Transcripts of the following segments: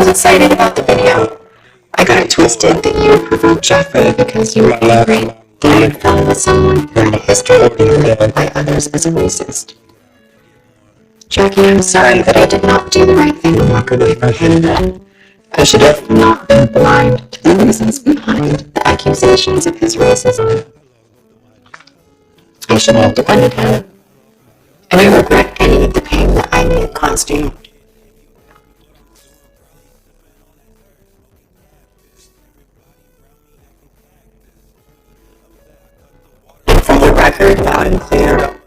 was excited about the video. I got it twisted that you preferred Jeffrey because you were angry that I had fallen with someone who had a history of being labeled by others as a racist. Jackie, I'm sorry that I did not do the right thing and walk away from him then. I should have not been blind to the reasons behind the accusations of his racism. I should have defended him, and I regret any of the pain that I may have caused you. And for the record, loud and clear,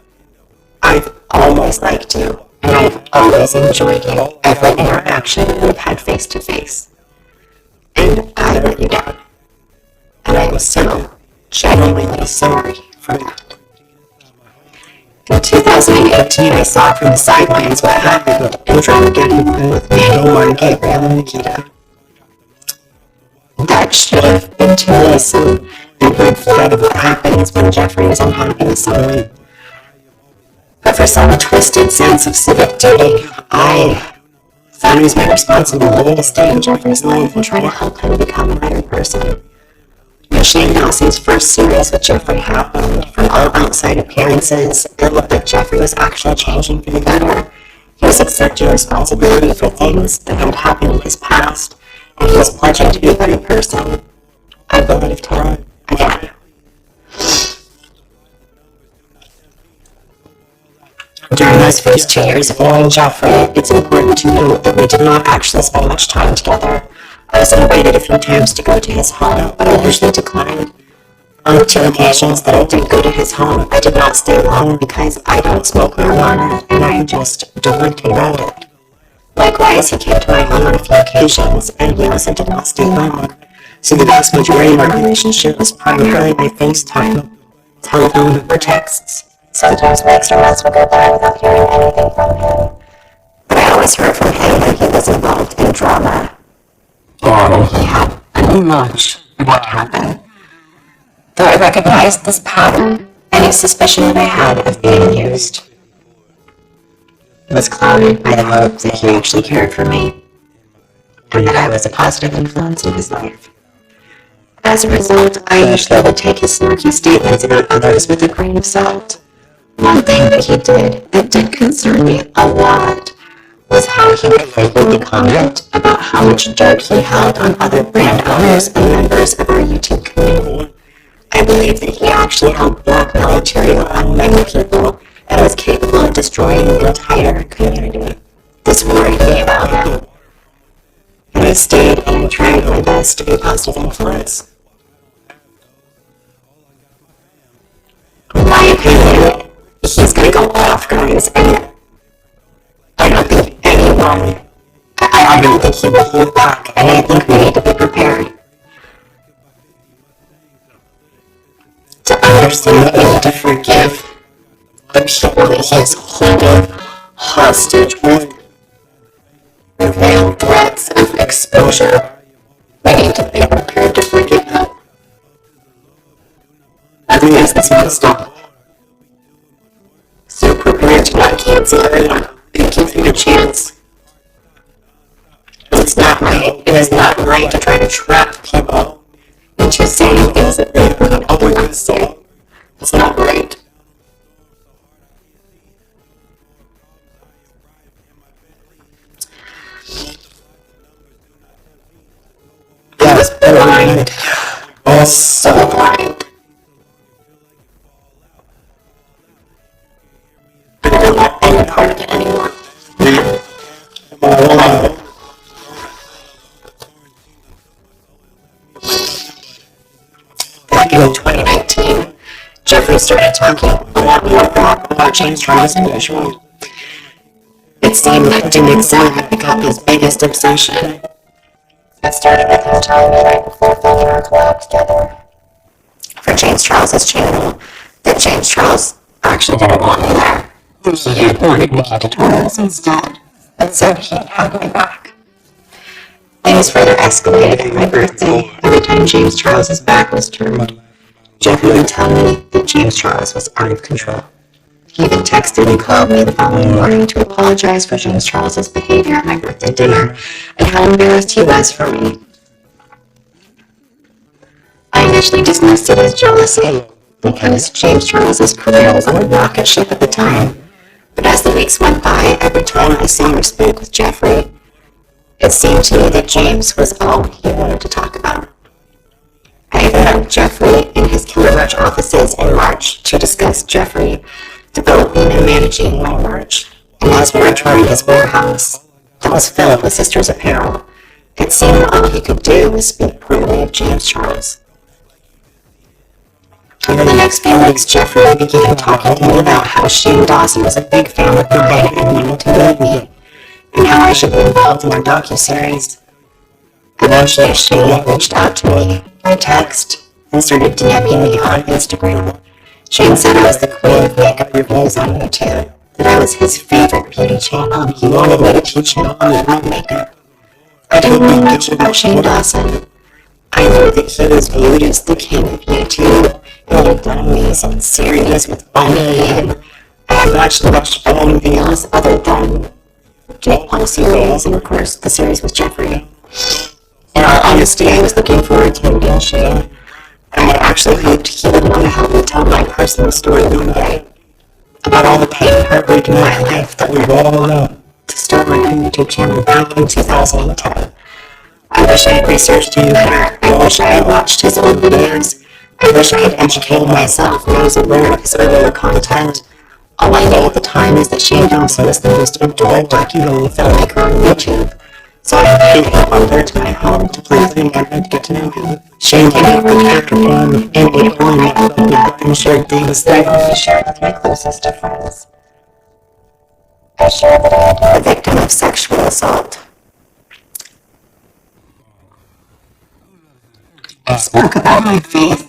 I've always liked you, and I've always enjoyed you, every interaction we've had face to face. And I let you down. And I am so genuinely sorry for that. In 2018, I saw from the sidelines what happened in Dramageddon with Manuel, Gabriel, and Nikita. That should have been too listen and red flag of what happens when Jeffrey is unhappy with someone. But for some twisted sense of civic duty, I thought it was my responsibility to stay in Jeffrey's life and try to help him become a better person. Shane Nelson's first series with Jeffrey happened. From all outside appearances, it looked like Jeffrey was actually changing for the better. He was accepting responsibility for things that had happened in his past, and he was pledging to be a better person. I believed him again. During those first 2 years of knowing Jeffrey, it's important to note that we did not actually spend much time together. I was invited a few times to go to his home, but I usually declined. On the 2 occasions that I did go to his home, I did not stay long because I don't smoke marijuana and I just don't like to around it. Likewise, he came to my home on a few occasions and he also did not stay long. So the vast majority of our relationship was primarily by FaceTime, telephone, or texts. Sometimes weeks or months would go by without hearing anything from him. But I always heard from him that he was involved in drama. And he had a much what happened. Though I recognized this pattern, any suspicion that I had of being used was clouded by the hope that he actually cared for me, and that I was a positive influence in his life. As a result, I usually would take his snarky statements about others with a grain of salt. One thing that he did that did concern me a lot was how he would frequently comment about how much dirt he held on other brand owners and members of our YouTube community. I believe that he actually held blackmail material on many people and was capable of destroying the entire community. This worried me about him, and I stayed and tried my best to be a positive influence. In my opinion, he's gonna go off, guys, and I don't think I don't think he will hold back, and I think we need to be prepared to understand that we need to forgive the people that he is holding hostage with veiled threats of exposure. We need to be prepared to forgive them. Otherwise, this won't stop. So prepare to not cancel everyone and give them a chance. It's not right. It is not right to try to trap people into saying things that they would otherwise say. It's not right. I was blind. I was so blind. I don't want any part of it anymore. Back in 2019, Jeffrey started talking a lot more about James Charles than usual. It seemed like doing so had become his biggest obsession. It started with him telling me right before filming our collab together for James Charles's channel that James Charles actually didn't want me there. He had wanted me to tutorials instead, and so he had my back. Things further escalated on my birthday. Every time James Charles's back was turned, Jeffrey would tell me that James Charles was out of control. He even texted and called me the following morning to apologize for James Charles's behavior at my birthday dinner and how embarrassed he was for me. I initially dismissed it as jealousy because James Charles's career was on a rocket ship at the time. But as the weeks went by, every time I saw or spoke with Jeffrey, it seemed to me that James was all he wanted to talk about. I even met Jeffrey in his Killer Roach offices in March to discuss Jeffrey developing and managing Walmart. And as we were touring his warehouse that was filled with sisters' apparel, it seemed all he could do was speak poorly of James Charles. Over the next few weeks, Jeffrey began talking to me about how Shane Dawson was a big fan of mine and wanted to meet me, and how I should be involved in our docuseries. Eventually, Shane reached out to me by text and started DMing me on Instagram. Shane said I was the queen of makeup reviews on YouTube, that I was his favorite beauty channel, and he wanted me to teach him all about makeup. I didn't know much about Shane Dawson. I knew that he was viewed as the king of YouTube, and he had done amazing series with Bunny, and I have actually watched anything else other than Jake Paul series, and of course the series with Jeffrey. In all honesty, I was looking forward to meeting Shane, and I actually hoped he would want to help me tell my personal story one day about all the pain and heartbreak in my life that we've all known to start my YouTube channel back in 2010. I wish I had researched him better. I wish I had watched his old videos. I wish I had educated myself when I was aware of his earlier content. All I know at the time is that Shane Dawson was the most adored documentary filmmaker on YouTube. So I invited him over to my home to play with him and to get to know him. Shane came over after him, and we only met up and shared things that I only shared with my closest of friends. I shared that I had been a victim of sexual assault. I spoke about my faith